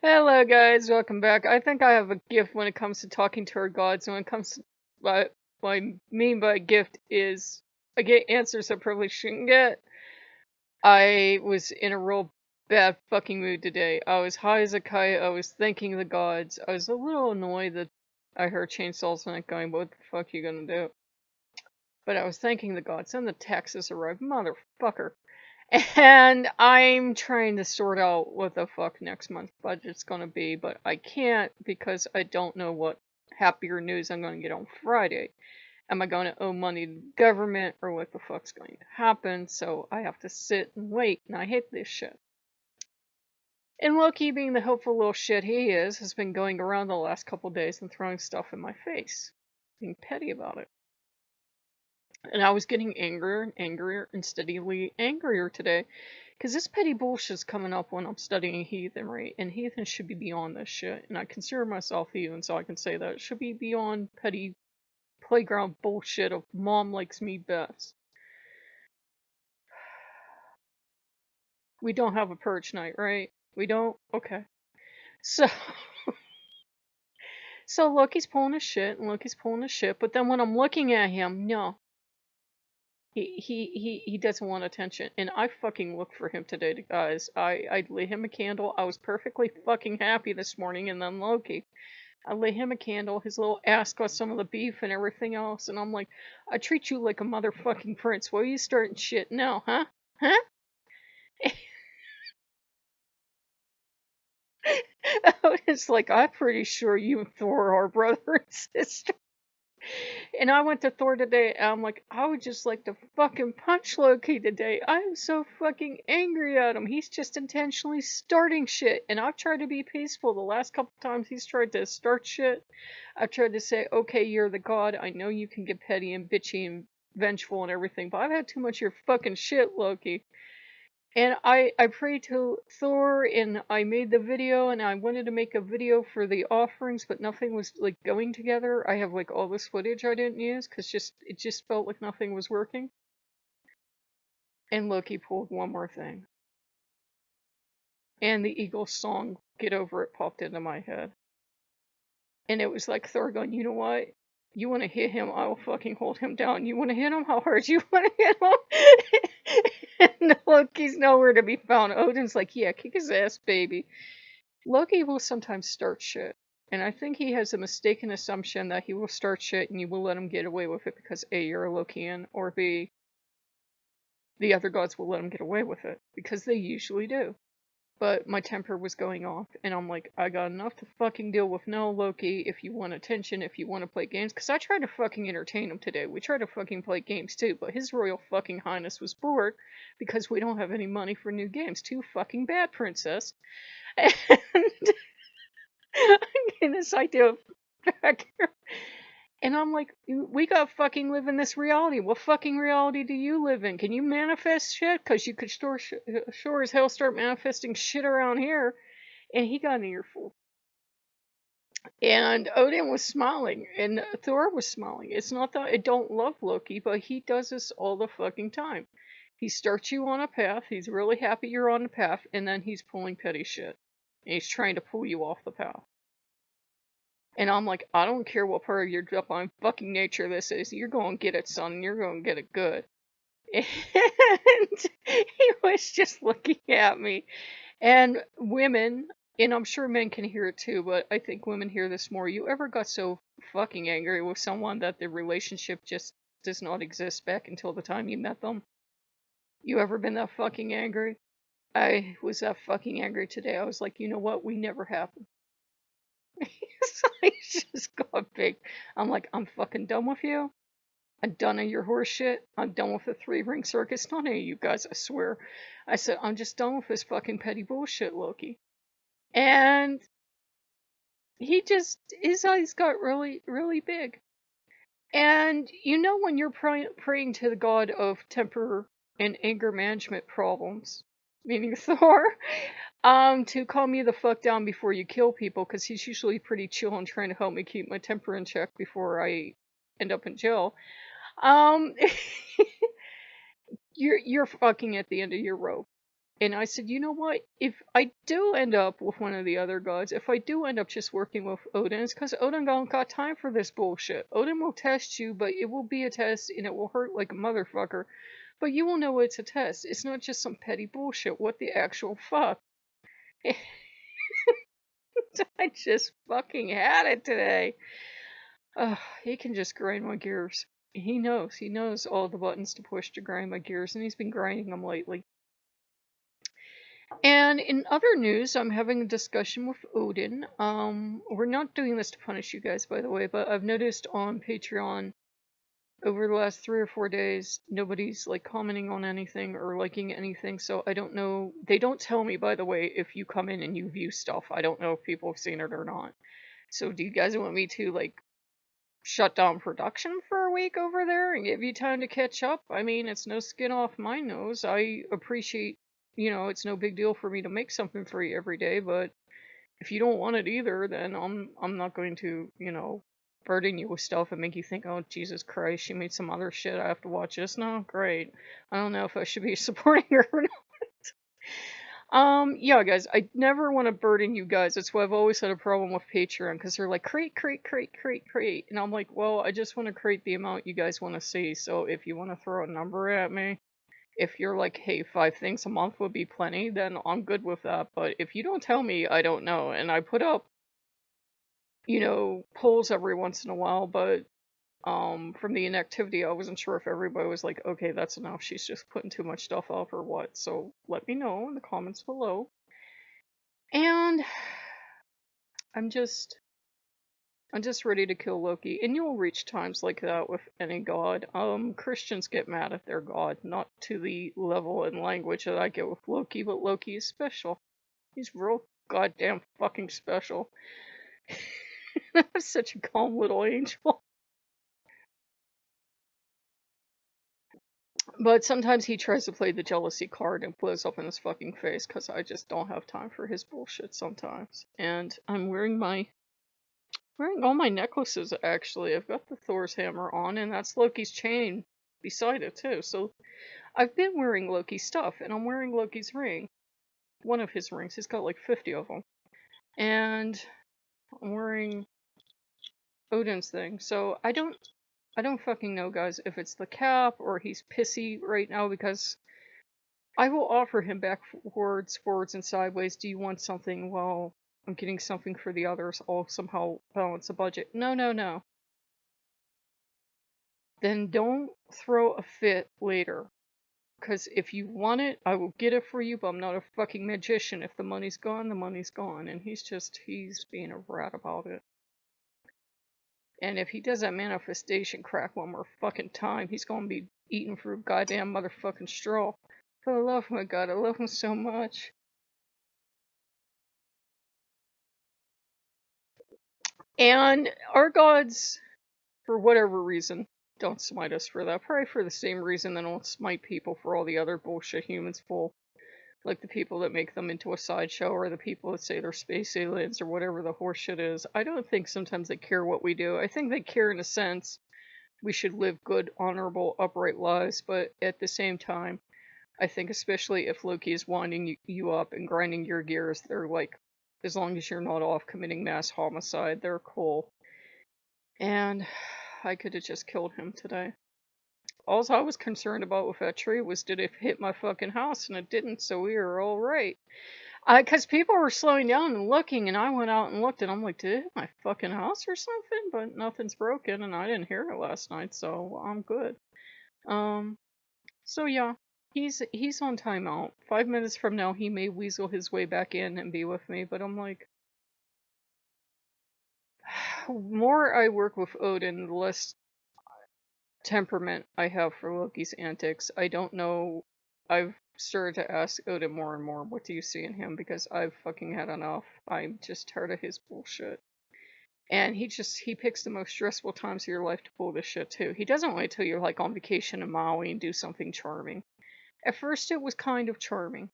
Hello, guys. Welcome back. I think I have a gift when it comes to talking to our gods. When it comes to what I mean by gift is I get answers I probably shouldn't get. I was in a real bad fucking mood today. I was high as a kite. I was thanking the gods. I was a little annoyed that I heard chainsaws and it going, what the fuck you gonna do? But I was thanking the gods. And the taxes arrived. Motherfucker. And I'm trying to sort out what the fuck next month's budget's gonna be, but I can't because I don't know what happier news I'm gonna get on Friday. Am I gonna owe money to the government or what the fuck's going to happen? So I have to sit and wait, and I hate this shit. And Loki, being the helpful little shit he is, has been going around the last couple days and throwing stuff in my face, being petty about it. And I was getting angrier and angrier and steadily angrier today. Because this petty bullshit's coming up when I'm studying heathenry, and heathens should be beyond this shit. And I consider myself heathen, so I can say that. It should be beyond petty playground bullshit of mom likes me best. We don't have a purge night, right? We don't? Okay. So, so Loki's pulling his shit, and Loki's pulling his shit, but then when I'm looking at him, no. He doesn't want attention, and I fucking looked for him today, guys. I lit him a candle. I was perfectly fucking happy this morning, and then Loki. I lit him a candle. His little ass got some of the beef and everything else, and I'm like, I treat you like a motherfucking prince. Why are you starting shit now, huh? Huh? It's like, I'm pretty sure you and Thor are brother and sister. And I went to Thor today, and I'm like, I would just like to fucking punch Loki today. I am so fucking angry at him. He's just intentionally starting shit. And I've tried to be peaceful the last couple times he's tried to start shit. I've tried to say, okay, you're the god. I know you can get petty and bitchy and vengeful and everything, but I've had too much of your fucking shit, Loki. And I prayed to Thor, and I made the video, and I wanted to make a video for the offerings, but nothing was like going together. I have like all this footage I didn't use because it just felt like nothing was working. And Loki pulled one more thing, and the Eagles song "Get Over It" popped into my head, and it was like Thor going, you know what? You want to hit him? I will fucking hold him down. You want to hit him? How hard you want to hit him? And Loki's nowhere to be found. Odin's like, yeah, kick his ass, baby. Loki will sometimes start shit. And I think he has a mistaken assumption that he will start shit and you will let him get away with it because A, you're a Lokean, or B, the other gods will let him get away with it. Because they usually do. But my temper was going off, and I'm like, I got enough to fucking deal with. No, Loki, if you want attention, if you want to play games, because I tried to fucking entertain him today. We tried to fucking play games too, but his royal fucking highness was bored because we don't have any money for new games. Too fucking bad, princess. And I'm getting this idea of back here. And I'm like, we gotta fucking live in this reality. What fucking reality do you live in? Can you manifest shit? Because you could sure as hell start manifesting shit around here. And he got an earful. And Odin was smiling, and Thor was smiling. It's not that I don't love Loki, but he does this all the fucking time. He starts you on a path, he's really happy you're on the path, and then he's pulling petty shit. And he's trying to pull you off the path. And I'm like, I don't care what part of your divine fucking nature this is. You're going to get it, son. You're going to get it good. And he was just looking at me. And women, and I'm sure men can hear it too, but I think women hear this more. You ever got so fucking angry with someone that the relationship just does not exist back until the time you met them? You ever been that fucking angry? I was that fucking angry today. I was like, you know what? We never happened. So I just got big. I'm like, I'm fucking done with you. I'm done of your horse shit. I'm done with the 3-ring circus. None of you guys, I swear. I said, I'm just done with this fucking petty bullshit, Loki. And he just, his eyes got really, really big. And you know when you're praying to the god of temper and anger management problems, meaning Thor, to calm you the fuck down before you kill people, because he's usually pretty chill and trying to help me keep my temper in check before I end up in jail. Um, you're fucking at the end of your rope. And I said, you know what? If I do end up with one of the other gods, if I do end up just working with Odin, it's because Odin don't got time for this bullshit. Odin will test you, but it will be a test and it will hurt like a motherfucker. But you will know it's a test. It's not just some petty bullshit. What the actual fuck? I just fucking had it today. He can just grind my gears. He knows. He knows all the buttons to push to grind my gears, and he's been grinding them lately. And in other news, I'm having a discussion with Odin. We're not doing this to punish you guys, by the way, but I've noticed on Patreon over the last 3 or 4 days, nobody's like commenting on anything or liking anything, so I don't know. They don't tell me, by the way, if you come in and you view stuff. I don't know if people have seen it or not. So do you guys want me to like shut down production for a week over there and give you time to catch up? I mean, it's no skin off my nose. I appreciate, it's no big deal for me to make something for you every day, but if you don't want it either, then I'm not going to, burden you with stuff and make you think, oh Jesus Christ, she made some other shit, I have to watch this now. Great. I don't know if I should be supporting her or not. Yeah, guys, I never want to burden you guys. That's why I've always had a problem with Patreon, because they're like, create. And I'm like, well, I just want to create the amount you guys want to see. So if you want to throw a number at me, if you're like, hey, 5 things a month would be plenty, then I'm good with that. But if you don't tell me, I don't know. And I put up, polls every once in a while, but from the inactivity, I wasn't sure if everybody was like, okay, that's enough, she's just putting too much stuff up or what. So let me know in the comments below. And I'm just ready to kill Loki. And you'll reach times like that with any god. Christians get mad at their god, not to the level and language that I get with Loki, but Loki is special. He's real goddamn fucking special. I'm such a calm little angel. But sometimes he tries to play the jealousy card and blows up in his fucking face, because I just don't have time for his bullshit sometimes. And I'm wearing all my necklaces, actually. I've got the Thor's hammer on, and that's Loki's chain beside it, too. So I've been wearing Loki's stuff, and I'm wearing Loki's ring. One of his rings. He's got like 50 of them. And I'm wearing Odin's thing. So I don't fucking know, guys, if it's the cap or he's pissy right now, because I will offer him backwards, forwards, and sideways. Do you want something? Well, I'm getting something for the others. I'll somehow balance the budget. No. Then don't throw a fit later. Because if you want it, I will get it for you, but I'm not a fucking magician. If the money's gone, the money's gone. And he's being a rat about it. And if he does that manifestation crack one more fucking time, he's gonna be eating through goddamn motherfucking straw. But I love my god, I love him so much. And our gods, for whatever reason, don't smite us for that. Probably for the same reason they don't smite people for all the other bullshit humans pull. Like the people that make them into a sideshow, or the people that say they're space aliens, or whatever the horseshit is. I don't think sometimes they care what we do. I think they care in a sense. We should live good, honorable, upright lives, but at the same time, I think especially if Loki is winding you up and grinding your gears, they're like, as long as you're not off committing mass homicide, they're cool. And I could have just killed him today. All I was concerned about with that tree was, did it hit my fucking house? And it didn't, so we were all right. Because people were slowing down and looking, and I went out and looked, and I'm like, did it hit my fucking house or something? But nothing's broken, and I didn't hear it last night, so I'm good. So yeah, he's on timeout. 5 minutes from now, he may weasel his way back in and be with me, but I'm like, the more I work with Odin, the less temperament I have for Loki's antics. I don't know. I've started to ask Odin more and more, what do you see in him? Because I've fucking had enough. I'm just tired of his bullshit. And he picks the most stressful times of your life to pull this shit too. He doesn't wait till you're like on vacation in Maui and do something charming. At first it was kind of charming.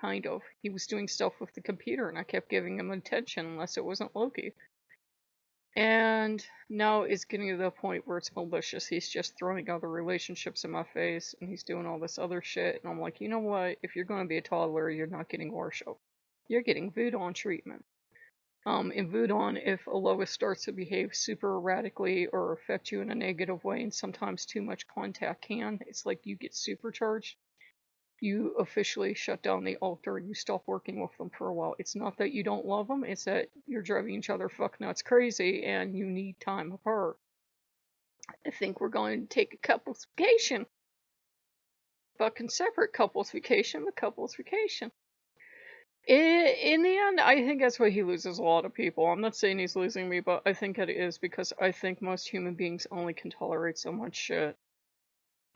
Kind of. He was doing stuff with the computer and I kept giving him attention unless it wasn't Loki. And now it's getting to the point where it's malicious. He's just throwing other relationships in my face, and he's doing all this other shit. And I'm like, you know what? If you're going to be a toddler, you're not getting worship. You're getting voodoo treatment. In voodoo, if a Lois starts to behave super erratically or affect you in a negative way, and sometimes too much contact can, it's like you get supercharged. You officially shut down the altar and you stop working with them for a while. It's not that you don't love them, it's that you're driving each other fuck nuts crazy and you need time apart. I think we're going to take a couple's vacation. Fucking separate couple's vacation, but couple's vacation. In the end, I think that's why he loses a lot of people. I'm not saying he's losing me, but I think it is because I think most human beings only can tolerate so much shit.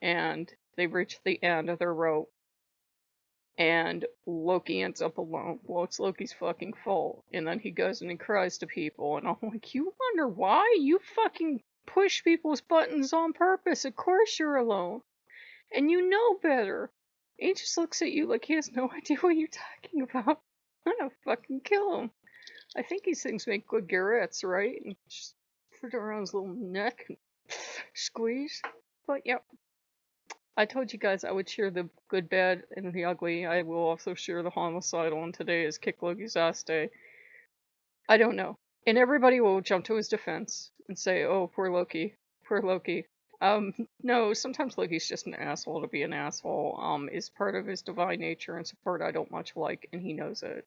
And they reach the end of their rope. And Loki ends up alone. Well, it's Loki's fucking fault. And then he goes and he cries to people, and I'm like, you wonder why? You fucking push people's buttons on purpose. Of course you're alone. And you know better. He just looks at you like he has no idea what you're talking about. I'm gonna fucking kill him. I think these things make good garrettes, right? And just put it around his little neck and squeeze. But yep. I told you guys I would share the good, bad, and the ugly. I will also share the homicidal, and today is Kick Loki's ass day. I don't know. And everybody will jump to his defense and say, oh, poor Loki. Poor Loki. No, sometimes Loki's just an asshole to be an asshole. Is part of his divine nature, and it's a part I don't much like, and he knows it.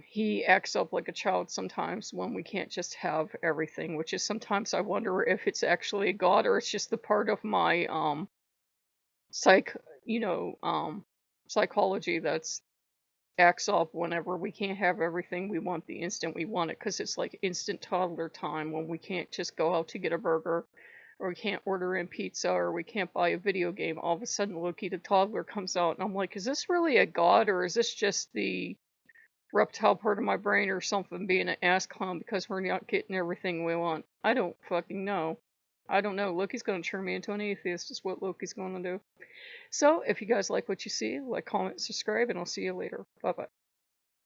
He acts up like a child sometimes when we can't just have everything, which is sometimes I wonder if it's actually a god or it's just the part of my, psychology that's acts up whenever we can't have everything we want the instant we want it, because it's like instant toddler time when we can't just go out to get a burger, or we can't order in pizza, or we can't buy a video game. All of a sudden Loki the toddler comes out, and I'm like, is this really a god, or is this just the reptile part of my brain or something being an ass clown because we're not getting everything we want? I don't fucking know. I don't know. Loki's gonna turn me into an atheist is what Loki's gonna do. So, if you guys like what you see, like, comment, subscribe, and I'll see you later. Bye-bye.